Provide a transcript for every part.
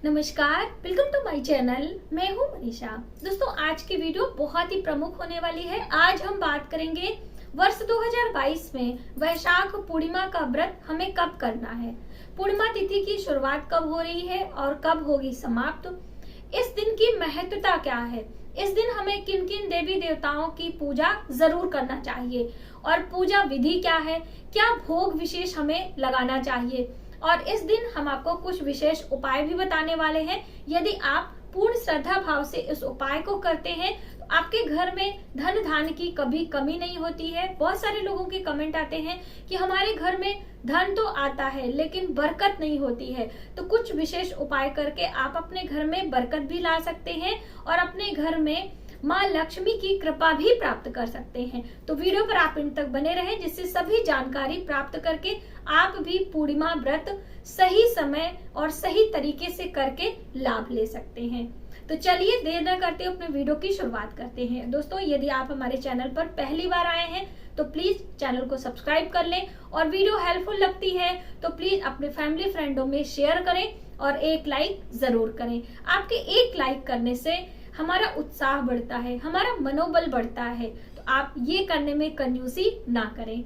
नमस्कार, welcome to my channel. मैं हूं मनीषा। दोस्तों, आज की वीडियो बहुत ही प्रमुख होने वाली है। आज हम बात करेंगे वर्ष 2022 में वैशाख पूर्णिमा का व्रत हमें कब करना है, पूर्णिमा तिथि की शुरुआत कब हो रही है और कब होगी समाप्त, इस दिन की महत्वता क्या है, इस दिन हमें किन किन देवी देवताओं की पूजा जरूर करना चाहिए और पूजा विधि क्या है, क्या भोग विशेष हमें लगाना चाहिए। और इस दिन हम आपको कुछ विशेष उपाय भी बताने वाले हैं। यदि आप पूर्ण श्रद्धा भाव से इस उपाय को करते हैं तो आपके घर में धन धान्य की कभी कमी नहीं होती है। बहुत सारे लोगों के कमेंट आते हैं कि हमारे घर में धन तो आता है लेकिन बरकत नहीं होती है। तो कुछ विशेष उपाय करके आप अपने घर में बरकत भी ला सकते हैं और अपने घर में माँ लक्ष्मी की कृपा भी प्राप्त कर सकते हैं। तो वीडियो पर आप इन तक बने रहें, जिससे सभी जानकारी प्राप्त करके आप भी पूर्णिमा व्रत सही समय और सही तरीके से करके लाभ ले सकते हैं। तो चलिए देर न करते हुए अपने वीडियो की शुरुआत करते हैं। दोस्तों, यदि आप हमारे चैनल पर पहली बार आए हैं तो प्लीज चैनल को सब्सक्राइब कर लें और वीडियो हेल्पफुल लगती है तो प्लीज अपने फैमिली फ्रेंडों में शेयर करें और एक लाइक जरूर करें। आपके एक लाइक करने से हमारा उत्साह बढ़ता है, हमारा मनोबल बढ़ता है। तो आप ये करने में कंजूसी ना करें।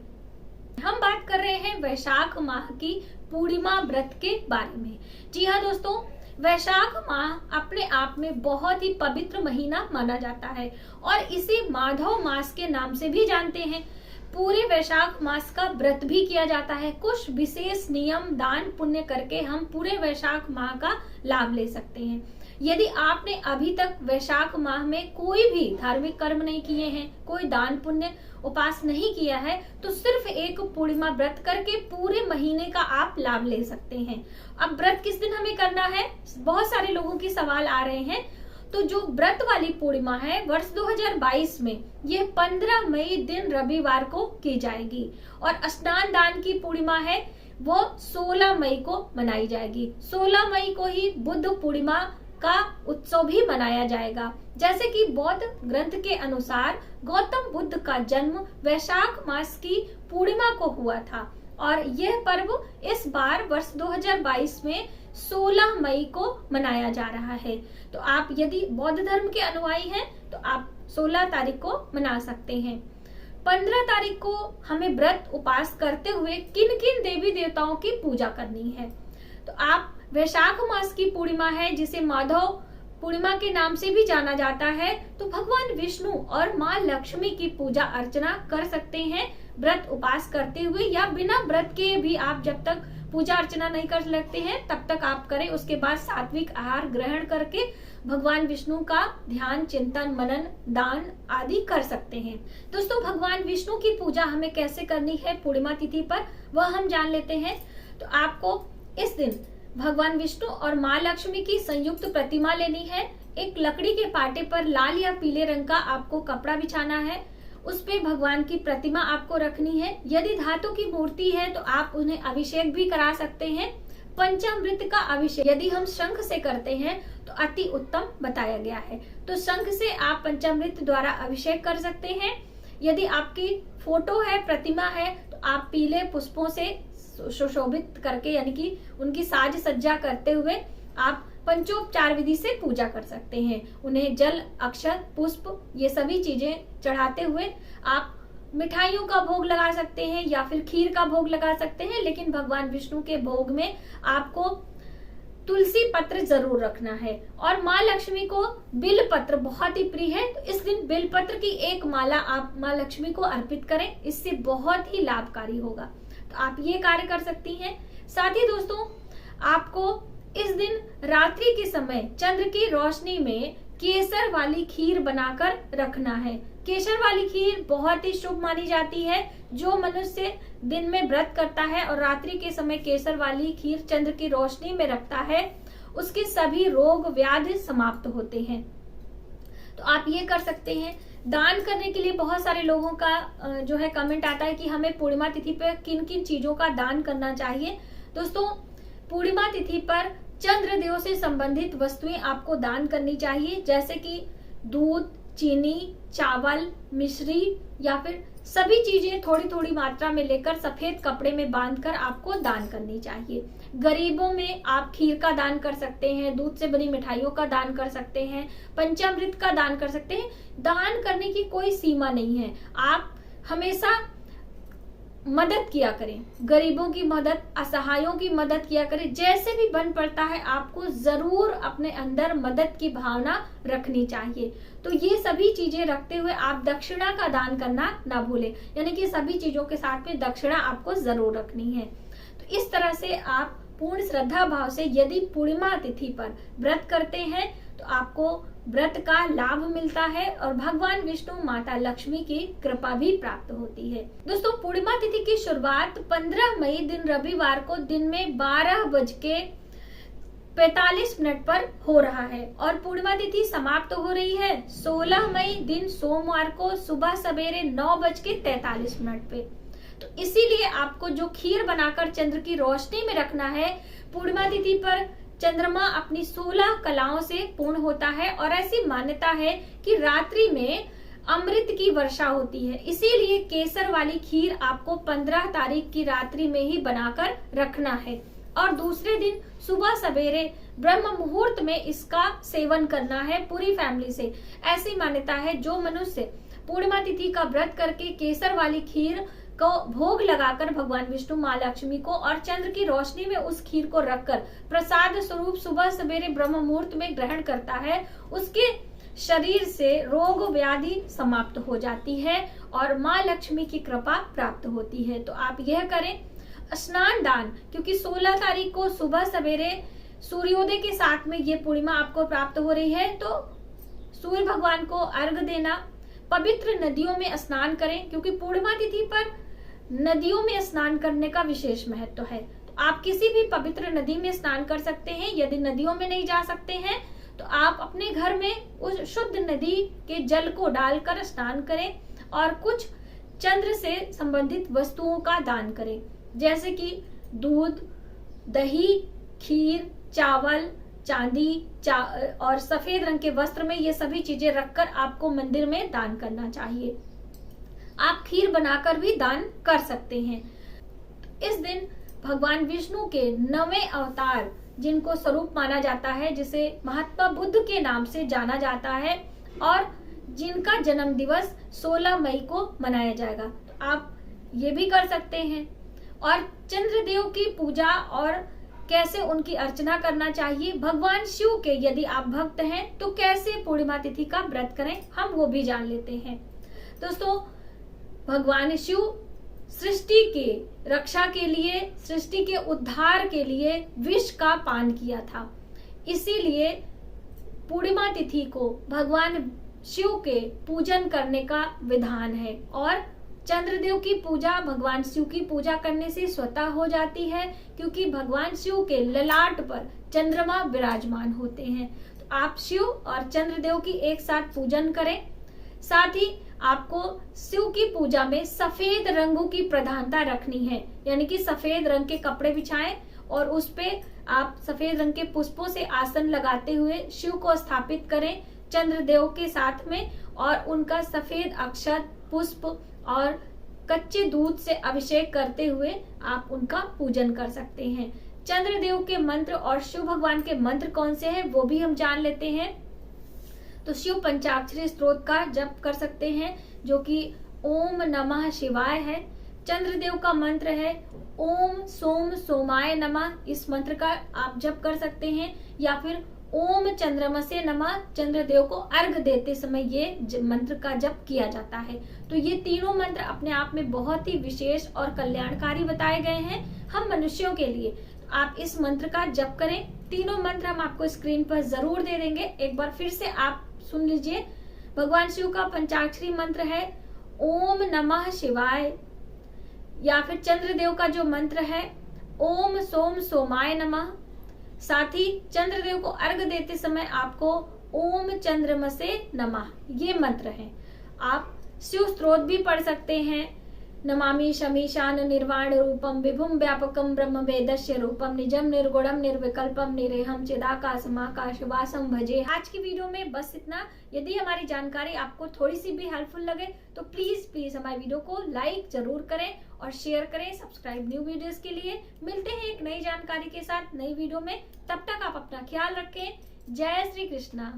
हम बात कर रहे हैं वैशाख माह की पूर्णिमा व्रत के बारे में। जी हाँ दोस्तों, वैशाख माह अपने आप में बहुत ही पवित्र महीना माना जाता है और इसे माधव मास के नाम से भी जानते हैं। पूरे वैशाख मास का व्रत भी किया जाता है। कुछ विशेष नियम दान पुण्य करके हम पूरे वैशाख माह का लाभ ले सकते हैं। यदि आपने अभी तक वैशाख माह में कोई भी धार्मिक कर्म नहीं किए हैं, कोई दान पुण्य उपास नहीं किया है, तो सिर्फ एक पूर्णिमा व्रत करके पूरे महीने का आप लाभ ले सकते हैं। अब व्रत किस दिन हमें करना है, बहुत सारे लोगों के सवाल आ रहे हैं। तो जो व्रत वाली पूर्णिमा है वर्ष 2022 में, ये 15 मई दिन रविवार को की जाएगी और स्नान दान की पूर्णिमा है वो 16 मई को मनाई जाएगी। 16 मई को ही बुद्ध पूर्णिमा का उत्सव भी मनाया जाएगा। जैसे कि बौद्ध ग्रंथ के अनुसार गौतम बुद्ध का जन्म वैशाख मास की पूर्णिमा को हुआ था और यह पर्व इस बार वर्ष 2022 में 16 मई को मनाया जा रहा है। तो आप यदि बौद्ध धर्म के अनुयायी हैं तो आप 16 तारीख को मना सकते हैं। 15 तारीख को हमें व्रत उपास करते हुए किन किन देवी देवताओं की पूजा करनी है। तो आप वैशाख मास की पूर्णिमा है जिसे माधव पूर्णिमा के नाम से भी जाना जाता है, तो भगवान विष्णु और माँ लक्ष्मी की पूजा अर्चना कर सकते हैं व्रत उपास करते हुए, या बिना व्रत के भी आप जब तक पूजा अर्चना नहीं कर सकते हैं तब तक आप करें। उसके बाद सात्विक आहार ग्रहण करके भगवान विष्णु का ध्यान चिंतन मनन दान आदि कर सकते हैं। दोस्तों, भगवान विष्णु की पूजा हमें कैसे करनी है पूर्णिमा तिथि पर, वह हम जान लेते हैं। तो आपको इस दिन भगवान विष्णु और माँ लक्ष्मी की संयुक्त प्रतिमा लेनी है। एक लकड़ी के पाटे पर लाल या पीले रंग का आपको कपड़ा बिछाना है, उस पे भगवान की प्रतिमा आपको रखनी है। यदि धातु की मूर्ति है तो आप उन्हें अभिषेक भी करा सकते हैं। पंचामृत का अभिषेक यदि हम शंख से करते हैं तो अति उत्तम बताया गया है। तो शंख से आप पंचामृत द्वारा अभिषेक कर सकते हैं। यदि आपकी फोटो है, प्रतिमा है, तो आप पीले पुष्पों से सुशोभित करके यानी कि उनकी साज सज्जा करते हुए आप पंचोपचार विधि से पूजा कर सकते हैं। उन्हें जल अक्षत पुष्प ये सभी चीजें चढ़ाते हुए आप मिठाइयों का भोग लगा सकते हैं या फिर खीर का भोग लगा सकते हैं। लेकिन भगवान विष्णु के भोग में आपको तुलसी पत्र जरूर रखना है और माँ लक्ष्मी को बिल पत्र बहुत ही प्रिय है, तो इस दिन बिल पत्र की एक माला आप माँ लक्ष्मी को अर्पित करें, इससे बहुत ही लाभकारी होगा। तो आप ये कार्य कर सकती हैं। साथ ही दोस्तों, आपको इस दिन रात्रि के समय चंद्र की रोशनी में केसर वाली खीर बनाकर रखना है। केसर वाली खीर बहुत ही शुभ मानी जाती है। जो मनुष्य दिन में व्रत करता है और रात्रि के समय केसर वाली खीर चंद्र की रोशनी में रखता है, उसके सभी रोग व्याधि समाप्त होते हैं। तो आप ये कर सकते हैं। दान करने के लिए बहुत सारे लोगों का जो है कमेंट आता है कि हमें पूर्णिमा तिथि पर किन किन चीजों का दान करना चाहिए। दोस्तों, पूर्णिमा तिथि पर चंद्रदेव से संबंधित वस्तुएं आपको दान करनी चाहिए, जैसे कि दूध, चीनी, चावल, मिश्री या फिर सभी चीजें थोड़ी थोड़ी मात्रा में लेकर सफेद कपड़े में बांधकर आपको दान करनी चाहिए। गरीबों में आप खीर का दान कर सकते हैं, दूध से बनी मिठाइयों का दान कर सकते हैं, पंचामृत का दान कर सकते हैं। दान करने की कोई सीमा नहीं है। आप हमेशा मदद किया करें, गरीबों की मदद, असहायों की मदद किया करें। जैसे भी बन पड़ता है आपको जरूर अपने अंदर मदद की भावना रखनी चाहिए। तो ये सभी चीजें रखते हुए आप दक्षिणा का दान करना ना भूलें, यानी कि सभी चीजों के साथ में दक्षिणा आपको जरूर रखनी है। तो इस तरह से आप पूर्ण श्रद्धा भाव से यदि पूर्णिमा तिथि पर व्रत करते हैं तो आपको व्रत का लाभ मिलता है और भगवान विष्णु, माता लक्ष्मी की कृपा भी प्राप्त होती है। दोस्तों, पूर्णिमा तिथि की शुरुआत 15 मई दिन रविवार को दिन में 12:45 पर हो रहा है और पूर्णिमा तिथि समाप्त हो रही है 16 मई दिन सोमवार को सुबह सवेरे 9:43 पे। तो इसीलिए आपको जो खीर बनाकर चंद्र की रोशनी में रखना है, पूर्णिमा तिथि पर चंद्रमा अपनी 16 कलाओं से पूर्ण होता है और ऐसी मान्यता है कि रात्रि में अमृत की वर्षा होती है। इसीलिए केसर वाली खीर आपको 15 तारीख की रात्रि में ही बनाकर रखना है और दूसरे दिन सुबह सवेरे ब्रह्म मुहूर्त में इसका सेवन करना है पूरी फैमिली से। ऐसी मान्यता है जो मनुष्य पूर्णिमा तिथि का व्रत करके केसर वाली खीर को भोग लगाकर भगवान विष्णु, माँ लक्ष्मी को और चंद्र की रोशनी में उस खीर को रखकर प्रसाद स्वरूप सुबह सवेरे ब्रह्म मुहूर्त में ग्रहण करता है, उसके शरीर से रोग व्याधि समाप्त हो जाती है और माँ लक्ष्मी की कृपा प्राप्त होती है। तो आप यह करें। स्नान दान, क्योंकि 16 तारीख को सुबह सवेरे सूर्योदय के साथ में ये पूर्णिमा आपको प्राप्त हो रही है, तो सूर्य भगवान को अर्घ देना, पवित्र नदियों में स्नान करें, क्योंकि पूर्णिमा तिथि पर नदियों में स्नान करने का विशेष महत्व है। तो आप किसी भी पवित्र नदी में स्नान कर सकते हैं। यदि नदियों में नहीं जा सकते हैं तो आप अपने घर में उस शुद्ध नदी के जल को डालकर स्नान करें और कुछ चंद्र से संबंधित वस्तुओं का दान करें, जैसे कि दूध, दही, खीर, चावल, चांदी और सफेद रंग के वस्त्र में ये सभी चीजें रखकर आपको मंदिर में दान करना चाहिए। आप खीर बनाकर भी दान कर सकते हैं। इस दिन भगवान विष्णु के 9वें अवतार, जिनको स्वरूप माना जाता है, जिसे महात्मा बुद्ध के नाम से जाना जाता है और जिनका जन्म दिवस 16 मई को मनाया जाएगा, तो आप ये भी कर सकते हैं। और चंद्रदेव की पूजा और कैसे उनकी अर्चना करना चाहिए, भगवान शिव के यदि आप भक्त हैं तो कैसे पूर्णिमा तिथि का व्रत करें, हम वो भी जान लेते हैं। दोस्तों, भगवान शिव सृष्टि के रक्षा के लिए, सृष्टि के उद्धार के लिए विष का पान किया था। इसीलिए पूर्णिमा तिथि को भगवान शिव के पूजन करने का विधान है और चंद्रदेव की पूजा भगवान शिव की पूजा करने से स्वतः हो जाती है, क्योंकि भगवान शिव के ललाट पर चंद्रमा विराजमान होते हैं। तो आप शिव और चंद्रदेव की एक साथ पूजन करें। साथ ही आपको शिव की पूजा में सफेद रंगों की प्रधानता रखनी है, यानी कि सफेद रंग के कपड़े बिछाएं और उस पे आप सफेद रंग के पुष्पों से आसन लगाते हुए शिव को स्थापित करें चंद्रदेव के साथ में और उनका सफेद अक्षत, पुष्प और कच्चे दूध से अभिषेक करते हुए आप उनका पूजन कर सकते हैं। चंद्रदेव के मंत्र और शिव भगवान के मंत्र कौन से हैं वो भी हम जान लेते हैं। तो शिव पंचाक्षरी स्तोत्र का जप कर सकते हैं, जो कि ओम नमः शिवाय है। चंद्रदेव का मंत्र है ओम सोम सोमाय नमः, इस मंत्र का आप जप कर सकते हैं, या फिर ओम चंद्रमसे नमः, चंद्रदेव को अर्घ देते समय ये मंत्र का जप किया जाता है। तो ये तीनों मंत्र अपने आप में बहुत ही विशेष और कल्याणकारी बताए गए हैं हम मनुष्यों के लिए। आप इस मंत्र का जप करें। तीनों मंत्र हम आपको स्क्रीन पर जरूर दे देंगे, एक बार फिर से आप सुन लीजिए। भगवान शिव का पंचाक्षरी मंत्र है ओम नमः शिवाय, या फिर चंद्रदेव का जो मंत्र है ओम सोम सोमाय नमः। साथ ही चंद्रदेव को अर्घ देते समय आपको ओम चंद्रमसे नमः ये मंत्र है। आप शिव स्तोत्र भी पढ़ सकते हैं, नमामि शमीशान निर्वाण रूपम विभुम व्यापकम ब्रह्म वेदस्य रूपम निजम निर्गुणम निर्विकल्पम निरेहम चिदाकाशमाकाश वासम भजे। आज की वीडियो में बस इतना। यदि हमारी जानकारी आपको थोड़ी सी भी हेल्पफुल लगे तो प्लीज हमारी वीडियो को लाइक जरूर करें और शेयर करें। सब्सक्राइब न्यू वीडियोस के लिए। मिलते हैं एक नई जानकारी के साथ नई वीडियो में। तब तक आप अपना ख्याल रखें। जय श्री कृष्णा।